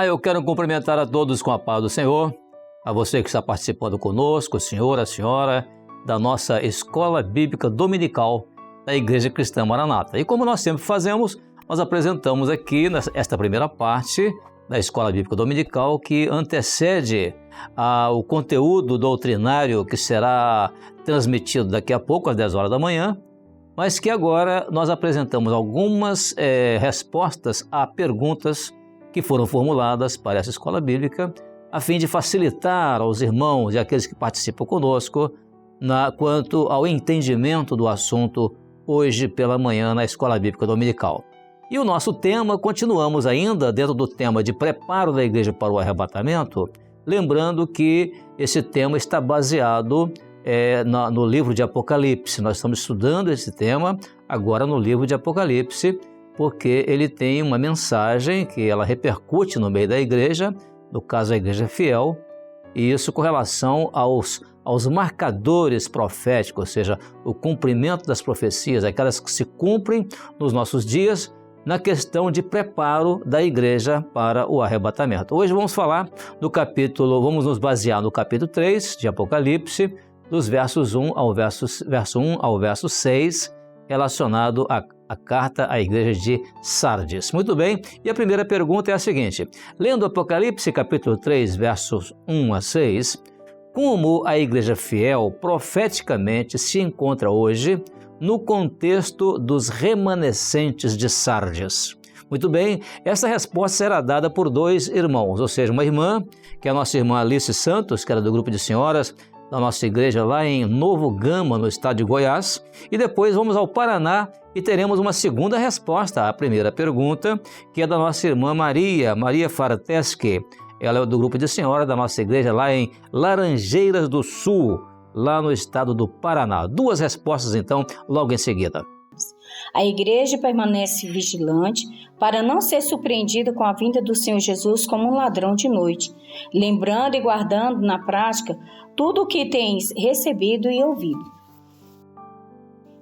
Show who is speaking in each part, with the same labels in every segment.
Speaker 1: Olá, eu quero cumprimentar a todos com a paz do Senhor, a você que está participando conosco, o senhor, a senhora, da nossa Escola Bíblica Dominical da Igreja Cristã Maranata. E como nós sempre fazemos, nós apresentamos aqui esta primeira parte da Escola Bíblica Dominical que antecede o conteúdo doutrinário que será transmitido daqui a pouco às 10 horas da manhã, mas que agora nós apresentamos algumas respostas a perguntas que foram formuladas para essa escola bíblica, a fim de facilitar aos irmãos e àqueles que participam conosco quanto ao entendimento do assunto hoje pela manhã na Escola Bíblica Dominical. E o nosso tema, continuamos ainda dentro do tema de preparo da igreja para o arrebatamento, lembrando que esse tema está baseado no livro de Apocalipse. Nós estamos estudando esse tema agora no livro de Apocalipse, porque ele tem uma mensagem que ela repercute no meio da igreja, no caso a igreja fiel, e isso com relação aos marcadores proféticos, ou seja, o cumprimento das profecias, aquelas que se cumprem nos nossos dias, na questão de preparo da igreja para o arrebatamento. Hoje vamos falar vamos nos basear no capítulo 3 de Apocalipse, dos versos 1 ao verso 6, relacionado à carta à igreja de Sardes. Muito bem, e a primeira pergunta é a seguinte: lendo Apocalipse capítulo 3, versos 1 a 6, como a igreja fiel profeticamente se encontra hoje no contexto dos remanescentes de Sardes? Muito bem, essa resposta será dada por dois irmãos, ou seja, uma irmã, que é a nossa irmã Alice Santos, que era do grupo de senhoras da nossa igreja lá em Novo Gama, no estado de Goiás, e depois vamos ao Paraná e teremos uma segunda resposta à primeira pergunta, que é da nossa irmã Maria Farateschi. Ela é do grupo de senhoras da nossa igreja lá em Laranjeiras do Sul, lá no estado do Paraná. Duas respostas, então, logo em seguida.
Speaker 2: A igreja permanece vigilante para não ser surpreendida com a vinda do Senhor Jesus como um ladrão de noite, lembrando e guardando na prática tudo o que tens recebido e ouvido.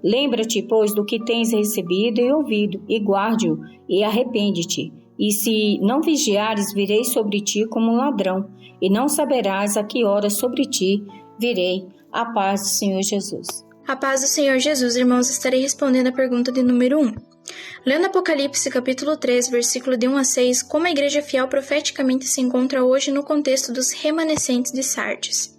Speaker 2: Lembra-te, pois, do que tens recebido e ouvido, e guarde-o, e arrepende-te. E se não vigiares, virei sobre ti como um ladrão, e não saberás a que hora sobre ti virei. A paz do Senhor Jesus.
Speaker 3: A paz do Senhor Jesus, irmãos, estarei respondendo a pergunta de número 1. Lendo Apocalipse capítulo 3, versículo de 1 a 6, como a igreja fiel profeticamente se encontra hoje no contexto dos remanescentes de Sardes.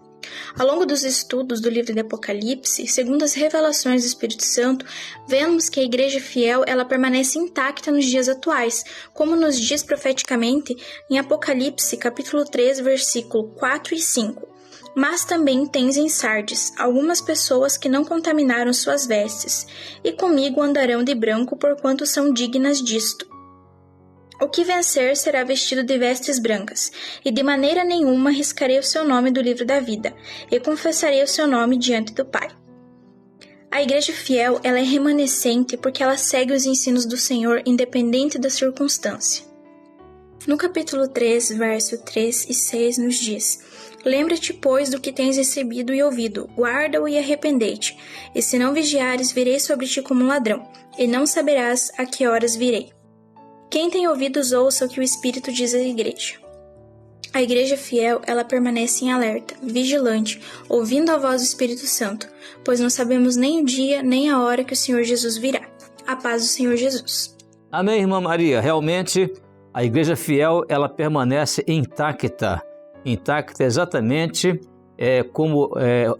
Speaker 3: Ao longo dos estudos do livro de Apocalipse, segundo as revelações do Espírito Santo, vemos que a igreja fiel ela permanece intacta nos dias atuais, como nos diz profeticamente em Apocalipse capítulo 3, versículo 4 e 5. Mas também tens em Sardes algumas pessoas que não contaminaram suas vestes, e comigo andarão de branco, porquanto são dignas disto. O que vencer será vestido de vestes brancas, e de maneira nenhuma riscarei o seu nome do livro da vida, e confessarei o seu nome diante do Pai. A igreja fiel ela é remanescente porque ela segue os ensinos do Senhor independente da circunstância. No capítulo 3, verso 3 e 6 nos diz: lembra-te, pois, do que tens recebido e ouvido, guarda-o e arrependei-te, e se não vigiares, virei sobre ti como um ladrão, e não saberás a que horas virei. Quem tem ouvidos, ouça o que o Espírito diz à igreja. A igreja fiel, ela permanece em alerta, vigilante, ouvindo a voz do Espírito Santo, pois não sabemos nem o dia, nem a hora que o Senhor Jesus virá. A paz do Senhor Jesus.
Speaker 1: Amém, irmã Maria. Realmente, a igreja fiel, ela permanece intacta exatamente como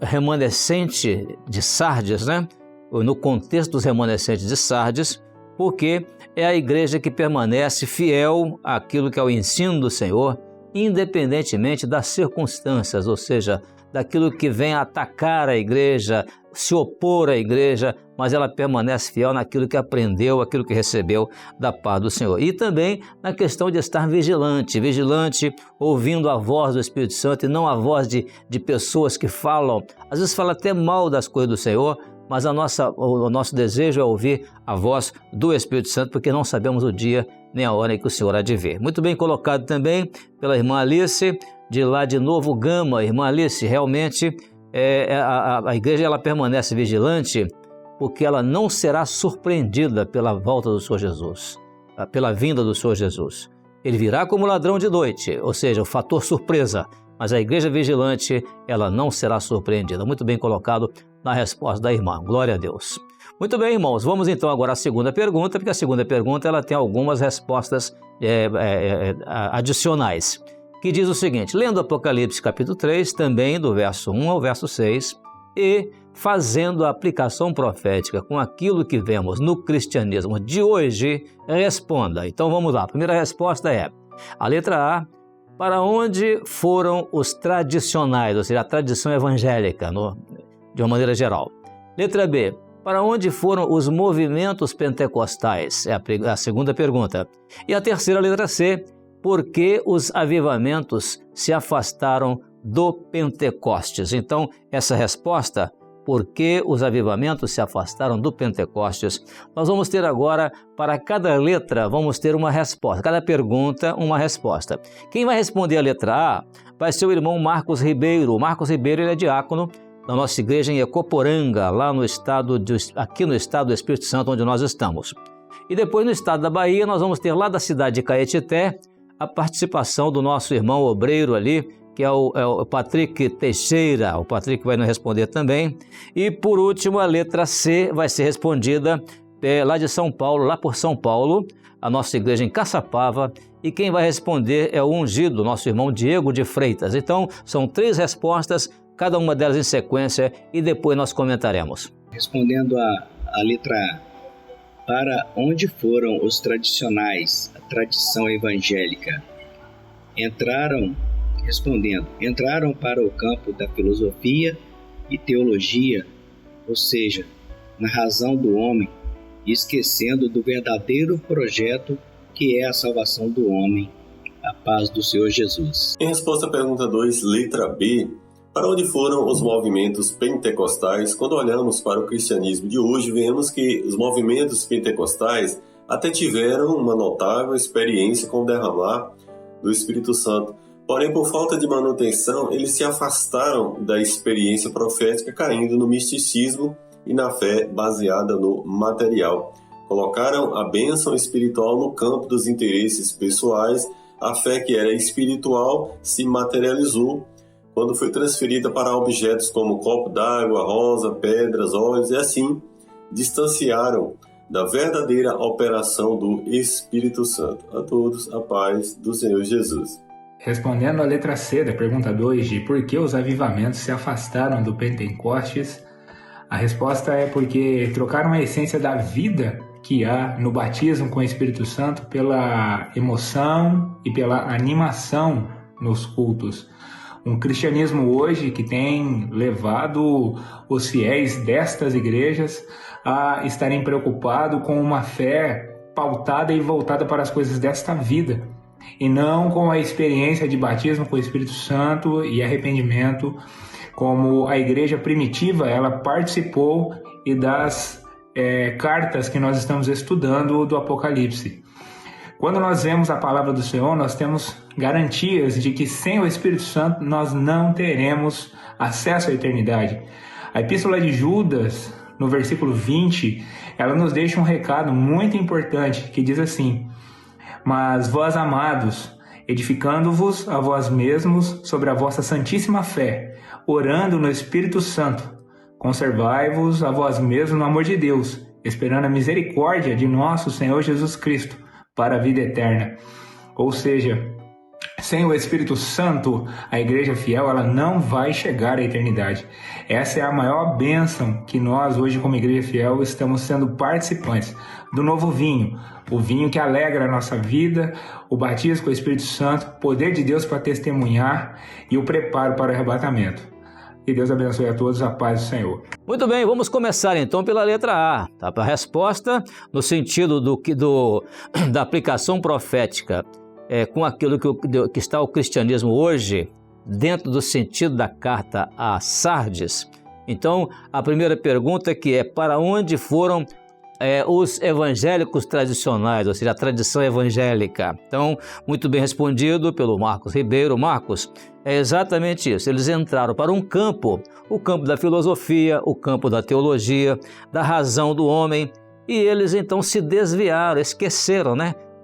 Speaker 1: remanescente de Sardes, né? No contexto dos remanescentes de Sardes, porque é a igreja que permanece fiel àquilo que é o ensino do Senhor, independentemente das circunstâncias, ou seja, daquilo que vem atacar a igreja, se opor à igreja, mas ela permanece fiel naquilo que aprendeu, aquilo que recebeu da paz do Senhor. E também na questão de estar vigilante, ouvindo a voz do Espírito Santo e não a voz de pessoas que falam, às vezes fala até mal das coisas do Senhor, mas o nosso desejo é ouvir a voz do Espírito Santo, porque não sabemos o dia nem a hora em que o Senhor há de vir. Muito bem colocado também pela irmã Alice, de lá de Novo Gama. Irmã Alice, realmente a igreja ela permanece vigilante porque ela não será surpreendida pela volta do Senhor Jesus, pela vinda do Senhor Jesus. Ele virá como ladrão de noite, ou seja, o fator surpresa. Mas a igreja vigilante, ela não será surpreendida. Muito bem colocado na resposta da irmã. Glória a Deus. Muito bem, irmãos. Vamos então agora à segunda pergunta, porque a segunda pergunta ela tem algumas respostas adicionais, que diz o seguinte: lendo Apocalipse capítulo 3, também do verso 1 ao verso 6, e fazendo a aplicação profética com aquilo que vemos no cristianismo de hoje, responda. Então vamos lá. A primeira resposta é a letra A: para onde foram os tradicionais, ou seja, a tradição evangélica, de uma maneira geral. Letra B: para onde foram os movimentos pentecostais? É a segunda pergunta. E a terceira, letra C: por que os avivamentos se afastaram do Pentecostes? Então, essa resposta, por que os avivamentos se afastaram do Pentecostes, nós vamos ter agora, para cada letra, vamos ter uma resposta. Cada pergunta, uma resposta. Quem vai responder a letra A vai ser o irmão Marcos Ribeiro. O Marcos Ribeiro ele é diácono da nossa igreja em Ecoporanga, lá aqui no estado do Espírito Santo, onde nós estamos. E depois, no estado da Bahia, nós vamos ter lá da cidade de Caetité a participação do nosso irmão obreiro ali, que é o Patrick Teixeira. O Patrick vai nos responder também. E, por último, a letra C vai ser respondida lá de São Paulo, lá por São Paulo, a nossa igreja em Caçapava. E quem vai responder é o ungido, nosso irmão Diego de Freitas. Então, são 3 respostas, cada uma delas em sequência, e depois nós comentaremos.
Speaker 4: Respondendo a letra A: para onde foram os tradicionais, a tradição evangélica? Entraram para o campo da filosofia e teologia, ou seja, na razão do homem, esquecendo do verdadeiro projeto que é a salvação do homem, a paz do Senhor Jesus.
Speaker 5: Em resposta à pergunta 2, letra B, para onde foram os movimentos pentecostais? Quando olhamos para o cristianismo de hoje, vemos que os movimentos pentecostais até tiveram uma notável experiência com o derramar do Espírito Santo. Porém, por falta de manutenção, eles se afastaram da experiência profética, caindo no misticismo e na fé baseada no material. Colocaram a bênção espiritual no campo dos interesses pessoais. A fé que era espiritual se materializou quando foi transferida para objetos como copo d'água, rosa, pedras, óleos, e assim distanciaram da verdadeira operação do Espírito Santo. A todos, a paz do Senhor Jesus.
Speaker 6: Respondendo à letra C da pergunta 2, de por que os avivamentos se afastaram do Pentecostes, a resposta é porque trocaram a essência da vida que há no batismo com o Espírito Santo pela emoção e pela animação nos cultos. Um cristianismo hoje que tem levado os fiéis destas igrejas a estarem preocupados com uma fé pautada e voltada para as coisas desta vida, e não com a experiência de batismo com o Espírito Santo e arrependimento, como a igreja primitiva ela participou e das cartas que nós estamos estudando do Apocalipse. Quando nós vemos a palavra do Senhor, nós temos garantias de que sem o Espírito Santo nós não teremos acesso à eternidade. A Epístola de Judas, no versículo 20, ela nos deixa um recado muito importante que diz assim: mas vós, amados, edificando-vos a vós mesmos sobre a vossa santíssima fé, orando no Espírito Santo, conservai-vos a vós mesmos no amor de Deus, esperando a misericórdia de nosso Senhor Jesus Cristo, para a vida eterna. Ou seja, sem o Espírito Santo, a igreja fiel ela não vai chegar à eternidade. Essa é a maior bênção que nós hoje como igreja fiel estamos sendo participantes do novo vinho, o vinho que alegra a nossa vida, o batismo com o Espírito Santo, o poder de Deus para testemunhar e o preparo para o arrebatamento. Que Deus abençoe a todos, a paz do Senhor.
Speaker 1: Muito bem, vamos começar então pela letra A. Tá? A resposta no sentido da aplicação profética com aquilo que está o cristianismo hoje, dentro do sentido da carta a Sardes. Então, a primeira pergunta que é: para onde foram os evangélicos tradicionais, ou seja, a tradição evangélica? Então, muito bem respondido pelo Marcos Ribeiro. Marcos, é exatamente isso. Eles entraram para um campo, o campo da filosofia, o campo da teologia, da razão do homem, e eles então se desviaram, esqueceram,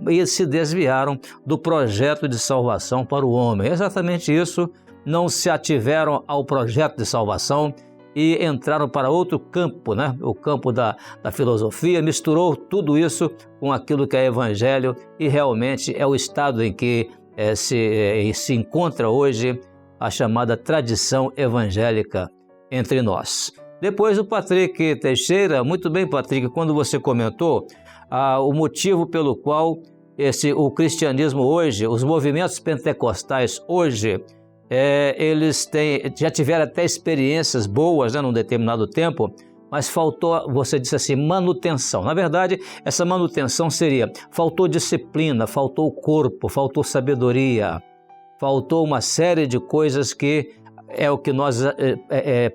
Speaker 1: e se desviaram do projeto de salvação para o homem. É exatamente isso, não se ativeram ao projeto de salvação e entraram para outro campo, né? O campo da filosofia, misturou tudo isso com aquilo que é evangelho e realmente é o estado em que se encontra hoje a chamada tradição evangélica entre nós. Depois o Patrick Teixeira, muito bem, Patrick, quando você comentou o motivo pelo qual o cristianismo hoje, os movimentos pentecostais hoje, eles já tiveram até experiências boas, né, num determinado tempo, mas faltou, você disse assim, manutenção. Na verdade, essa manutenção seria, faltou disciplina, faltou corpo, faltou sabedoria, faltou uma série de coisas que é o que nós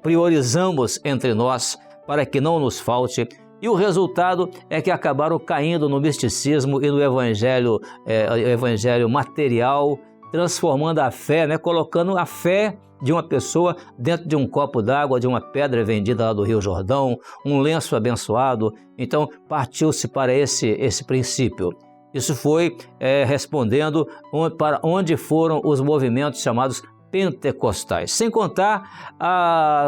Speaker 1: priorizamos entre nós para que não nos falte. E o resultado é que acabaram caindo no misticismo e no evangelho material, transformando a fé, né, colocando a fé de uma pessoa dentro de um copo d'água, de uma pedra vendida lá do Rio Jordão, um lenço abençoado. Então, partiu-se para esse princípio. Isso foi respondendo para onde foram os movimentos chamados pentecostais, sem contar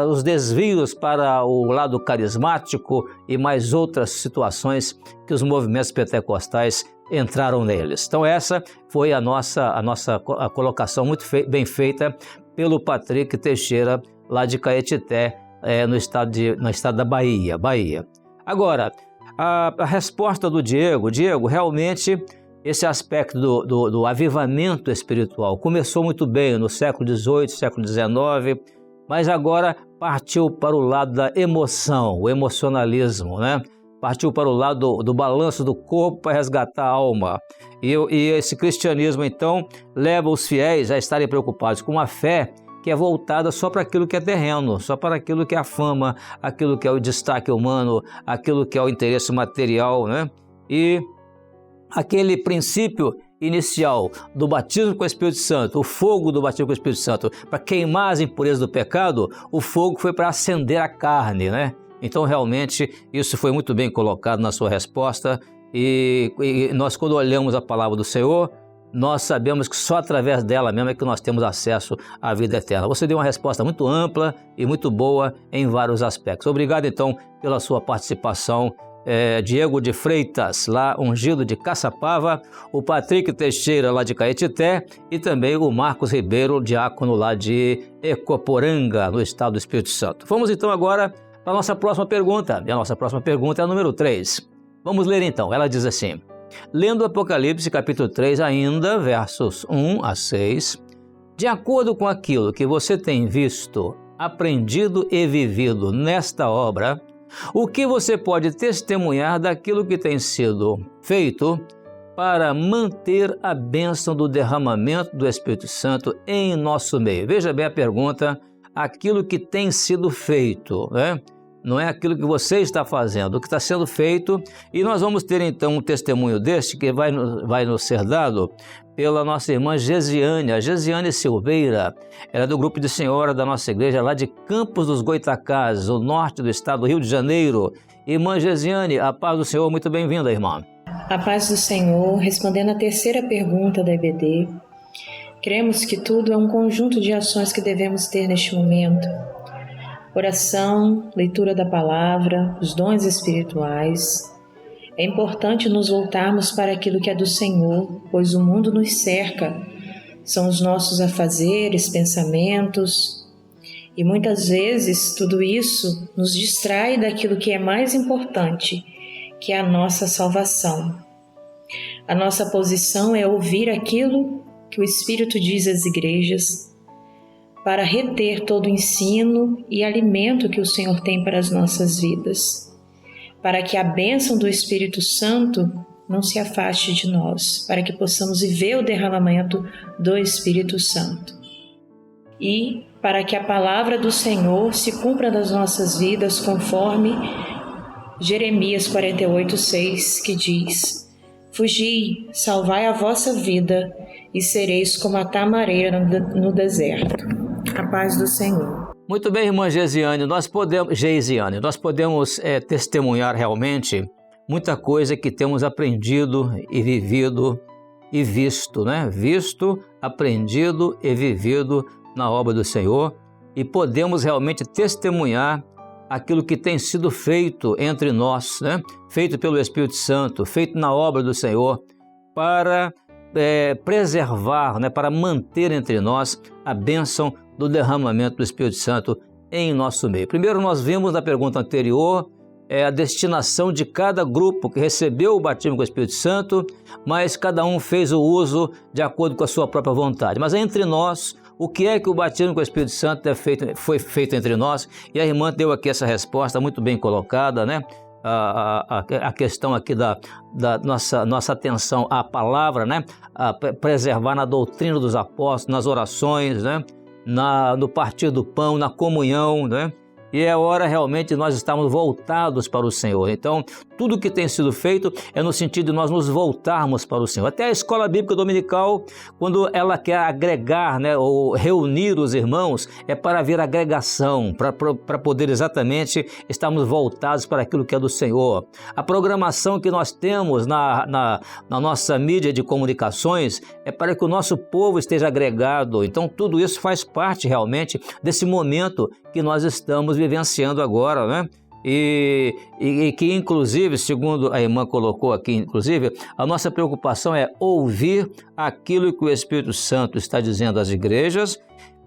Speaker 1: os desvios para o lado carismático e mais outras situações que os movimentos pentecostais entraram neles. Então essa foi a nossa colocação muito bem feita pelo Patrick Teixeira, lá de Caetité, no estado da Bahia. Agora, a resposta do Diego, realmente esse aspecto do avivamento espiritual começou muito bem no século XVIII, século XIX, mas agora partiu para o lado da emoção, o emocionalismo, né? Partiu para o lado do balanço do corpo para resgatar a alma. E esse cristianismo, então, leva os fiéis a estarem preocupados com uma fé que é voltada só para aquilo que é terreno, só para aquilo que é a fama, aquilo que é o destaque humano, aquilo que é o interesse material, né? E aquele princípio inicial do batismo com o Espírito Santo, o fogo do batismo com o Espírito Santo, para queimar as impurezas do pecado, o fogo foi para acender a carne, né? Então, realmente, isso foi muito bem colocado na sua resposta e nós, quando olhamos a palavra do Senhor, nós sabemos que só através dela mesmo é que nós temos acesso à vida eterna. Você deu uma resposta muito ampla e muito boa em vários aspectos. Obrigado, então, pela sua participação. Diego de Freitas, lá ungido de Caçapava, o Patrick Teixeira, lá de Caetité, e também o Marcos Ribeiro, diácono lá de Ecoporanga, no estado do Espírito Santo. Vamos então agora para a nossa próxima pergunta, e a nossa próxima pergunta é a número 3. Vamos ler então, ela diz assim: lendo Apocalipse capítulo 3 ainda, versos 1 a 6, de acordo com aquilo que você tem visto, aprendido e vivido nesta obra, o que você pode testemunhar daquilo que tem sido feito para manter a bênção do derramamento do Espírito Santo em nosso meio? Veja bem a pergunta, aquilo que tem sido feito, né? Não é aquilo que você está fazendo, o que está sendo feito. E nós vamos ter então um testemunho deste que vai nos ser dado pela nossa irmã Gesiane, a Gesiane Silveira. Ela é do grupo de senhora da nossa igreja lá de Campos dos Goitacazes, o norte do estado do Rio de Janeiro. Irmã Gesiane, a paz do Senhor, muito bem-vinda, irmã.
Speaker 7: A paz do Senhor, respondendo à terceira pergunta da EBD, cremos que tudo é um conjunto de ações que devemos ter neste momento. Oração, leitura da palavra, os dons espirituais. É importante nos voltarmos para aquilo que é do Senhor, pois o mundo nos cerca. São os nossos afazeres, pensamentos. E muitas vezes tudo isso nos distrai daquilo que é mais importante, que é a nossa salvação. A nossa posição é ouvir aquilo que o Espírito diz às igrejas, para reter todo o ensino e alimento que o Senhor tem para as nossas vidas, para que a bênção do Espírito Santo não se afaste de nós, para que possamos viver o derramamento do Espírito Santo. E para que a palavra do Senhor se cumpra nas nossas vidas conforme Jeremias 48:6, que diz: fugi, salvai a vossa vida e sereis como a tamareira no deserto. A paz do Senhor.
Speaker 1: Muito bem, irmã Gesiane, nós podemos testemunhar realmente muita coisa que temos aprendido e vivido e visto, né? Visto, aprendido e vivido na obra do Senhor, e podemos realmente testemunhar aquilo que tem sido feito entre nós, né? Feito pelo Espírito Santo, feito na obra do Senhor, para preservar, né? Para manter entre nós a bênção do derramamento do Espírito Santo em nosso meio. Primeiro, nós vimos na pergunta anterior a destinação de cada grupo que recebeu o batismo com o Espírito Santo, mas cada um fez o uso de acordo com a sua própria vontade. Mas entre nós, o que é que o batismo com o Espírito Santo foi feito entre nós? E a irmã deu aqui essa resposta muito bem colocada, né? A questão aqui da nossa atenção à palavra, né? A preservar na doutrina dos apóstolos, nas orações, né? No partir do pão, na comunhão, né? E é hora realmente de nós estarmos voltados para o Senhor. Então, tudo que tem sido feito é no sentido de nós nos voltarmos para o Senhor. Até a escola bíblica dominical, quando ela quer agregar, né, ou reunir os irmãos, é para haver agregação, para poder exatamente estarmos voltados para aquilo que é do Senhor. A programação que nós temos na nossa mídia de comunicações é para que o nosso povo esteja agregado. Então, tudo isso faz parte realmente desse momento que nós estamos vivenciando agora, né? E que, inclusive, segundo a irmã colocou aqui, inclusive, a nossa preocupação é ouvir aquilo que o Espírito Santo está dizendo às igrejas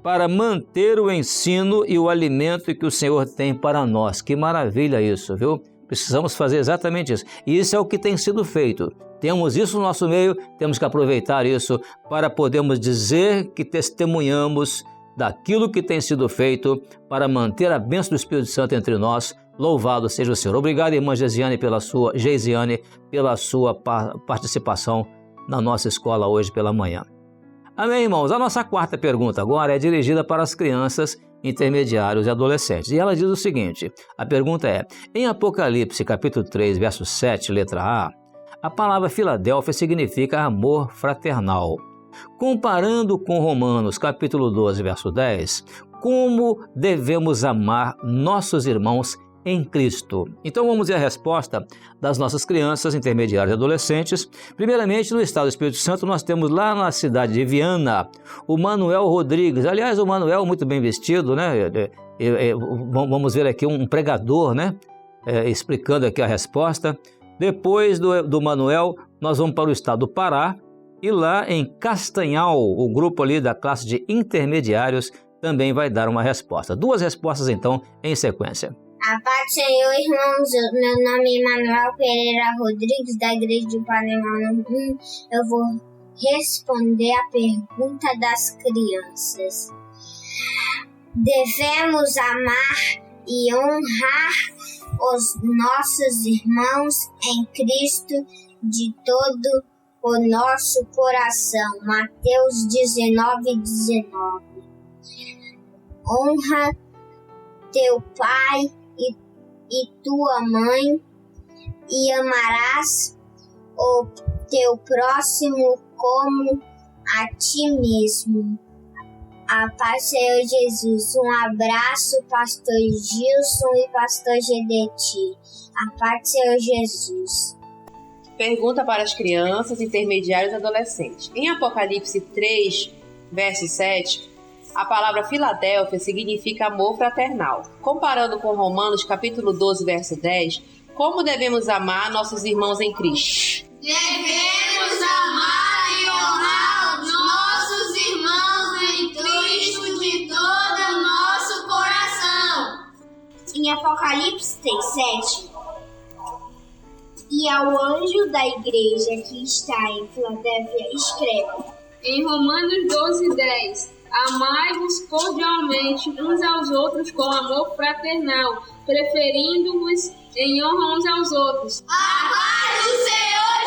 Speaker 1: para manter o ensino e o alimento que o Senhor tem para nós. Que maravilha isso, viu? Precisamos fazer exatamente isso. E isso é o que tem sido feito. Temos isso no nosso meio, temos que aproveitar isso para podermos dizer que testemunhamos daquilo que tem sido feito para manter a bênção do Espírito Santo entre nós. Louvado seja o Senhor. Obrigado, irmã Geisiane, pela sua participação na nossa escola hoje pela manhã. Amém, irmãos? A nossa quarta pergunta agora é dirigida para as crianças, intermediários e adolescentes. E ela diz o seguinte, a pergunta é, em Apocalipse, capítulo 3, verso 7, letra a palavra Filadélfia significa amor fraternal. Comparando com Romanos, capítulo 12, verso 10, como devemos amar nossos irmãos em Cristo? Então vamos ver a resposta das nossas crianças, intermediários e adolescentes. Primeiramente, no estado do Espírito Santo, nós temos lá na cidade de Viana, o Manuel Rodrigues. Aliás, o Manuel muito bem vestido, né? Vamos ver aqui um pregador, né? Explicando aqui a resposta. Depois do Manuel, nós vamos para o estado do Pará. E lá em Castanhal, o grupo ali da classe de intermediários também vai dar uma resposta. Duas respostas, então, em sequência.
Speaker 8: A paz do Senhor, irmãos. Meu nome é Manuel Pereira Rodrigues, da Igreja de Panema. Eu vou responder a pergunta das crianças. Devemos amar e honrar os nossos irmãos em Cristo de todo o nosso coração. Mateus 19:19. Honra teu pai e tua mãe, e amarás o teu próximo como a ti mesmo. A paz do Senhor Jesus. Um abraço, pastor Gilson e pastor Gedeti. A paz do Senhor Jesus.
Speaker 9: Pergunta para as crianças, intermediários e adolescentes. Em Apocalipse 3, verso 7, a palavra Filadélfia significa amor fraternal. Comparando com Romanos, capítulo 12, verso 10, como devemos amar nossos irmãos em Cristo?
Speaker 10: Devemos amar e honrar os nossos irmãos em Cristo de todo o nosso coração.
Speaker 8: Em Apocalipse 3:7, e ao anjo da igreja que está em Filadélfia escreve.
Speaker 11: Em Romanos 12:10, amai-vos cordialmente uns aos outros com amor fraternal, preferindo-vos em honra uns aos outros.
Speaker 10: A paz do Senhor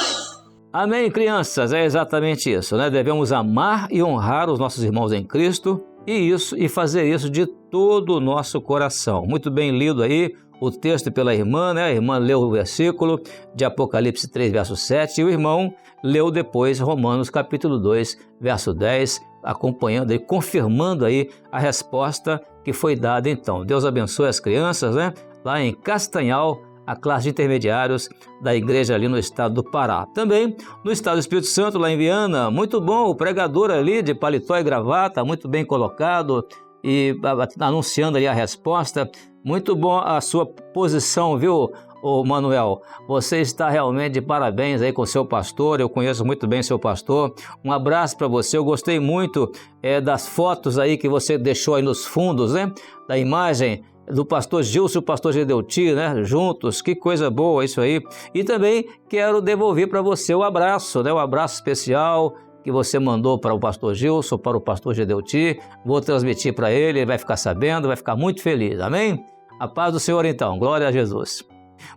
Speaker 10: Jesus!
Speaker 1: Amém, crianças? É exatamente isso, né? Devemos amar e honrar os nossos irmãos em Cristo e fazer isso de todo o nosso coração. Muito bem lido aí o texto pela irmã, né? A irmã leu o versículo de Apocalipse 3, verso 7, e o irmão leu depois Romanos capítulo 2, verso 10, acompanhando e confirmando aí a resposta que foi dada então. Deus abençoe as crianças, né? Lá em Castanhal, a classe de intermediários da igreja ali no estado do Pará. Também no estado do Espírito Santo, lá em Viana, muito bom, o pregador ali de paletó e gravata, muito bem colocado e anunciando ali a resposta. Muito bom a sua posição, viu, ô Manuel? Você está realmente de parabéns aí com o seu pastor, eu conheço muito bem seu pastor. Um abraço para você, eu gostei muito das fotos aí que você deixou aí nos fundos, né? Da imagem do pastor Gilson e o pastor Gedeuti, né? Juntos, que coisa boa isso aí. E também quero devolver para você o abraço, né? O abraço especial que você mandou para o pastor Gilson, para o pastor Gedeuti. Vou transmitir para ele, ele vai ficar sabendo, vai ficar muito feliz, amém? A paz do Senhor então, glória a Jesus.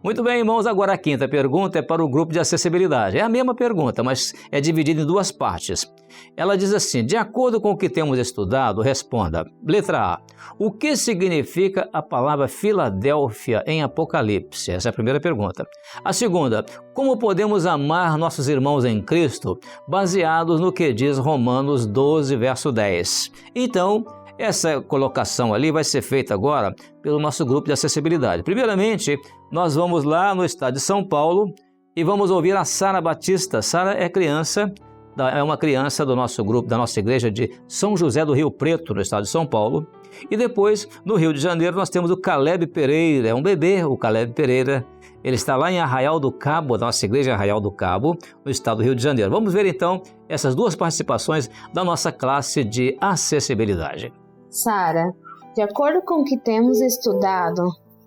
Speaker 1: Muito bem, irmãos, agora a quinta pergunta é para o grupo de acessibilidade. É a mesma pergunta, mas é dividida em duas partes. Ela diz assim: de acordo com o que temos estudado, responda. Letra A. O que significa a palavra Filadélfia em Apocalipse? Essa é a primeira pergunta. A segunda, como podemos amar nossos irmãos em Cristo, baseados no que diz Romanos 12, verso 10. Então, essa colocação ali vai ser feita agora pelo nosso grupo de acessibilidade. Primeiramente, nós vamos lá no estado de São Paulo e vamos ouvir a Sara Batista. Sara é uma criança do nosso grupo, da nossa igreja de São José do Rio Preto, no estado de São Paulo. E depois, no Rio de Janeiro, nós temos o Caleb Pereira, é um bebê, o Caleb Pereira. Ele está lá em Arraial do Cabo, da nossa igreja em Arraial do Cabo, no estado do Rio de Janeiro. Vamos ver então essas duas participações da nossa classe de acessibilidade.
Speaker 12: Sara, de acordo com o que temos estudado,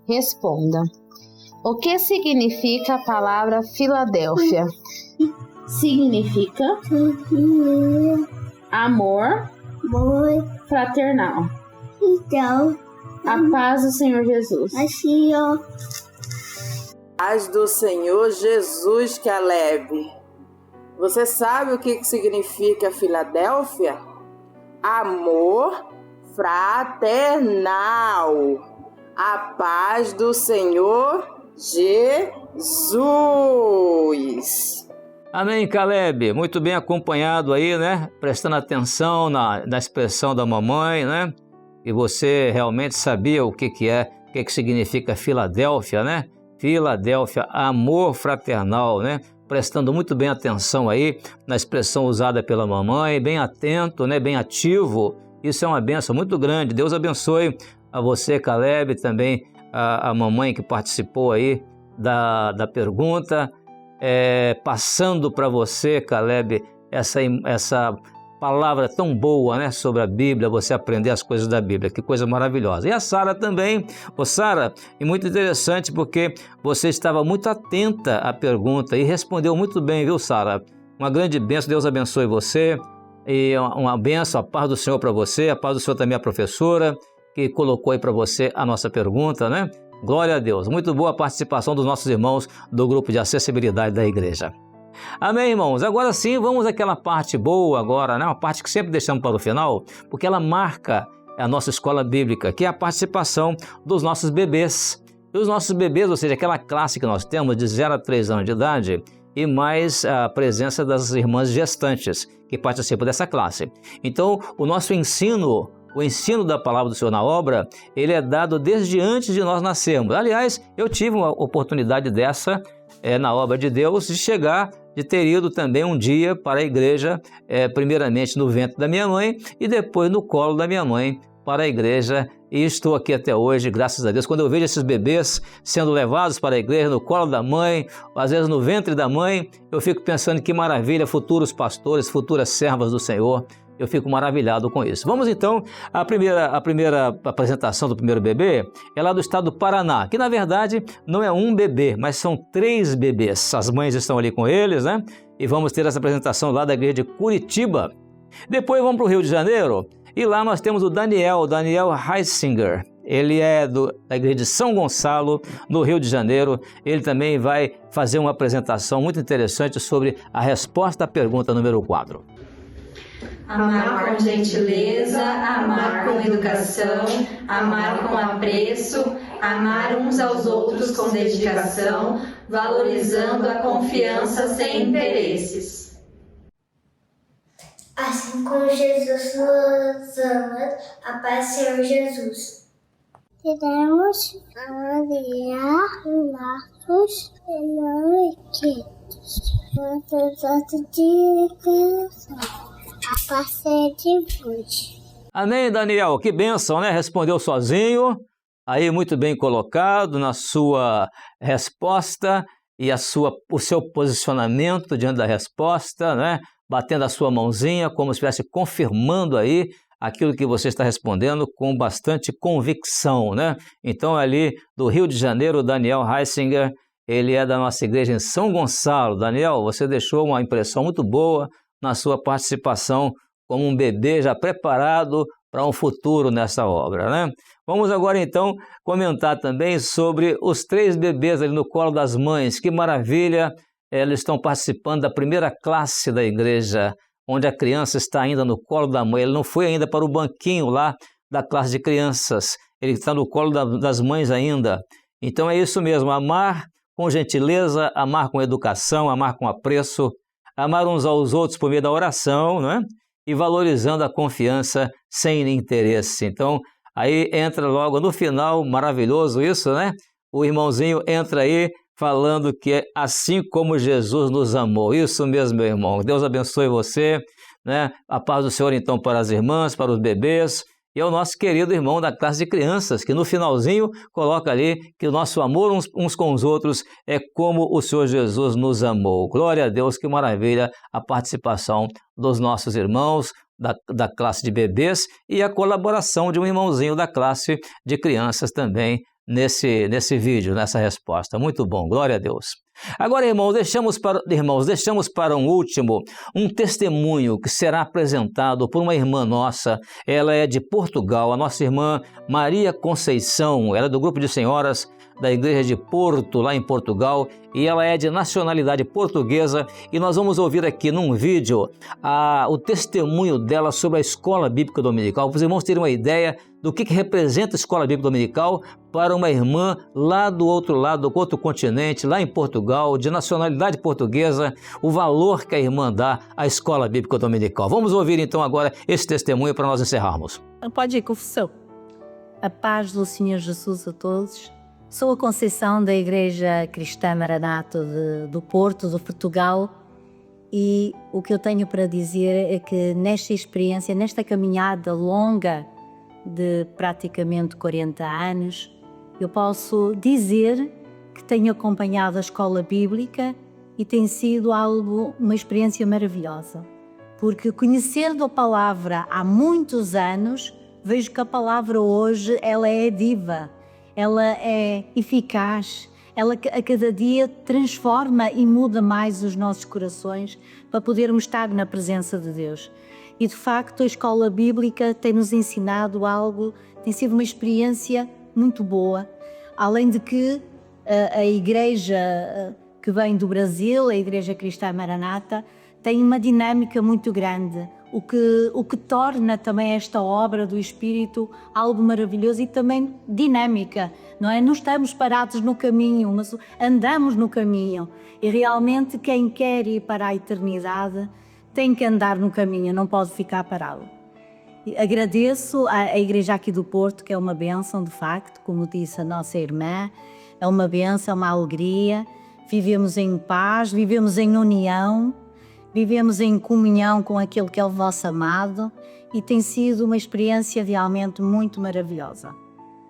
Speaker 12: responda. O que significa a palavra Filadélfia? Significa amor fraternal.
Speaker 13: Então,
Speaker 12: a paz do Senhor Jesus.
Speaker 13: Assim, ó.
Speaker 14: Paz do Senhor Jesus, Caleb. Você sabe o que significa Filadélfia? Amor fraternal. A paz do Senhor Jesus.
Speaker 1: Amém, Caleb. Muito bem acompanhado aí, né? Prestando atenção na expressão da mamãe, né? E você realmente sabia o que significa Filadélfia, né? Filadélfia, amor fraternal, né? Prestando muito bem atenção aí na expressão usada pela mamãe, bem atento, né? Bem ativo. Isso é uma bênção muito grande. Deus abençoe a você, Caleb, também a mamãe que participou aí da pergunta. Passando para você, Caleb, essa palavra tão boa, né, sobre a Bíblia, você aprender as coisas da Bíblia, que coisa maravilhosa. E a Sara também, Sara, e muito interessante porque você estava muito atenta à pergunta e respondeu muito bem, viu, Sara? Uma grande bênção, Deus abençoe você, e uma bênção, a paz do Senhor para você, a paz do Senhor também a professora, que colocou aí para você a nossa pergunta, né? Glória a Deus, muito boa a participação dos nossos irmãos do grupo de acessibilidade da igreja. Amém, irmãos? Agora sim, vamos àquela parte boa agora, né? Uma parte que sempre deixamos para o final, porque ela marca a nossa escola bíblica, que é a participação dos nossos bebês. E os nossos bebês, ou seja, aquela classe que nós temos de 0 a 3 anos de idade, e mais a presença das irmãs gestantes que participam dessa classe. Então, o nosso ensino, o ensino da palavra do Senhor na obra, ele é dado desde antes de nós nascermos. Aliás, eu tive uma oportunidade dessa na obra de Deus, de ter ido também um dia para a igreja, primeiramente no ventre da minha mãe e depois no colo da minha mãe para a igreja. E estou aqui até hoje, graças a Deus. Quando eu vejo esses bebês sendo levados para a igreja, no colo da mãe, às vezes no ventre da mãe, eu fico pensando que maravilha, futuros pastores, futuras servas do Senhor. Eu fico maravilhado com isso. Vamos então à primeira apresentação do primeiro bebê, é lá do estado do Paraná, que na verdade não é um bebê, mas são 3 bebês. As mães estão ali com eles, né? E vamos ter essa apresentação lá da igreja de Curitiba. Depois vamos para o Rio de Janeiro e lá nós temos o Daniel Heisinger. Ele é da igreja de São Gonçalo, no Rio de Janeiro. Ele também vai fazer uma apresentação muito interessante sobre a resposta à pergunta número 4.
Speaker 15: Amar com gentileza, amar com educação, amar com apreço, amar uns aos outros com dedicação, valorizando a confiança sem interesses.
Speaker 13: Assim como Jesus nos ama, a paz do Senhor Jesus. Queremos aliar laços enriquecidos. Nossas outras dicas, a parceria de hoje.
Speaker 1: Amém, Daniel. Que bênção, né? Respondeu sozinho. Aí, muito bem colocado na sua resposta e o seu posicionamento diante da resposta, né? Batendo a sua mãozinha, como se estivesse confirmando aí aquilo que você está respondendo com bastante convicção, né? Então, ali do Rio de Janeiro, Daniel Heisinger, ele é da nossa igreja em São Gonçalo. Daniel, você deixou uma impressão muito boa na sua participação como um bebê já preparado para um futuro nessa obra, né? Vamos agora, então, comentar também sobre os 3 bebês ali no colo das mães. Que maravilha! Eles estão participando da primeira classe da igreja, onde a criança está ainda no colo da mãe. Ele não foi ainda para o banquinho lá da classe de crianças. Ele está no colo das mães ainda. Então é isso mesmo, amar com gentileza, amar com educação, amar com apreço, amar uns aos outros por meio da oração, não é? E valorizando a confiança sem interesse. Então, aí entra logo no final, maravilhoso isso, né? O irmãozinho entra aí falando que é assim como Jesus nos amou. Isso mesmo, meu irmão. Deus abençoe você, né? A paz do Senhor, então, para as irmãs, para os bebês. E ao nosso querido irmão da classe de crianças, que no finalzinho coloca ali que o nosso amor uns com os outros é como o Senhor Jesus nos amou. Glória a Deus, que maravilha a participação dos nossos irmãos da classe de bebês e a colaboração de um irmãozinho da classe de crianças também nesse vídeo, nessa resposta. Muito bom, glória a Deus. Agora, irmãos, deixamos para um último um testemunho que será apresentado por uma irmã nossa. Ela é de Portugal, a nossa irmã Maria Conceição. Ela é do grupo de senhoras da igreja de Porto, lá em Portugal, e ela é de nacionalidade portuguesa, e nós vamos ouvir aqui num vídeo o testemunho dela sobre a Escola Bíblica Dominical, para os irmãos terem uma ideia do que representa a Escola Bíblica Dominical para uma irmã lá do outro lado, do outro continente, lá em Portugal, de nacionalidade portuguesa, o valor que a irmã dá à Escola Bíblica Dominical. Vamos ouvir então agora esse testemunho para nós encerrarmos.
Speaker 16: Pode ir, confissão. A paz do Senhor Jesus a todos. Sou a Conceição da Igreja Cristã Maranata do Porto, de Portugal, e o que eu tenho para dizer é que nesta experiência, nesta caminhada longa de praticamente 40 anos, eu posso dizer que tenho acompanhado a escola bíblica e tem sido uma experiência maravilhosa, porque conhecendo a palavra há muitos anos, vejo que a palavra hoje ela é viva. Ela é eficaz, ela a cada dia transforma e muda mais os nossos corações para podermos estar na presença de Deus. E de facto a escola bíblica tem-nos ensinado algo, tem sido uma experiência muito boa, além de que a igreja que vem do Brasil, a Igreja Cristã Maranata, tem uma dinâmica muito grande, o que torna também esta obra do Espírito algo maravilhoso e também dinâmica, não é? Não estamos parados no caminho, mas andamos no caminho. E realmente quem quer ir para a eternidade tem que andar no caminho, não pode ficar parado. Agradeço à Igreja aqui do Porto, que é uma bênção, de facto, como disse a nossa irmã, é uma bênção, uma alegria. Vivemos em paz, vivemos em união, vivemos em comunhão com aquele que é o vosso amado e tem sido uma experiência realmente muito maravilhosa.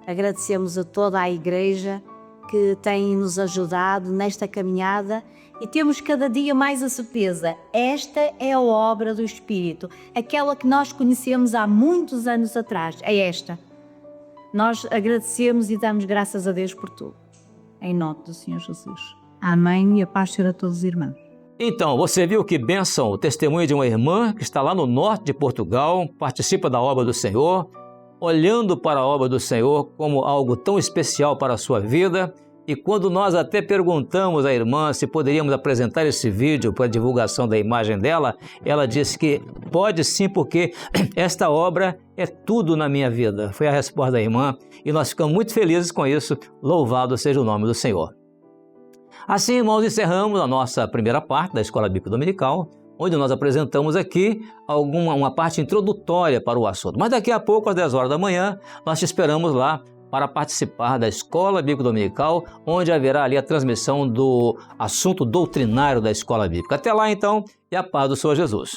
Speaker 16: Agradecemos a toda a Igreja que tem nos ajudado nesta caminhada e temos cada dia mais a certeza, esta é a obra do Espírito, aquela que nós conhecemos há muitos anos atrás, é esta. Nós agradecemos e damos graças a Deus por tudo. Em nome do Senhor Jesus. Amém e a paz seja a todos os irmãos.
Speaker 1: Então, você viu que bênção, o testemunho de uma irmã que está lá no norte de Portugal, participa da obra do Senhor, olhando para a obra do Senhor como algo tão especial para a sua vida. E quando nós até perguntamos à irmã se poderíamos apresentar esse vídeo para a divulgação da imagem dela, ela disse que pode sim, porque esta obra é tudo na minha vida. Foi a resposta da irmã e nós ficamos muito felizes com isso. Louvado seja o nome do Senhor. Assim, irmãos, encerramos a nossa primeira parte da Escola Bíblica Dominical, onde nós apresentamos aqui uma parte introdutória para o assunto. Mas daqui a pouco, às 10 horas da manhã, nós te esperamos lá para participar da Escola Bíblica Dominical, onde haverá ali a transmissão do assunto doutrinário da Escola Bíblica. Até lá, então, e a paz do Senhor Jesus.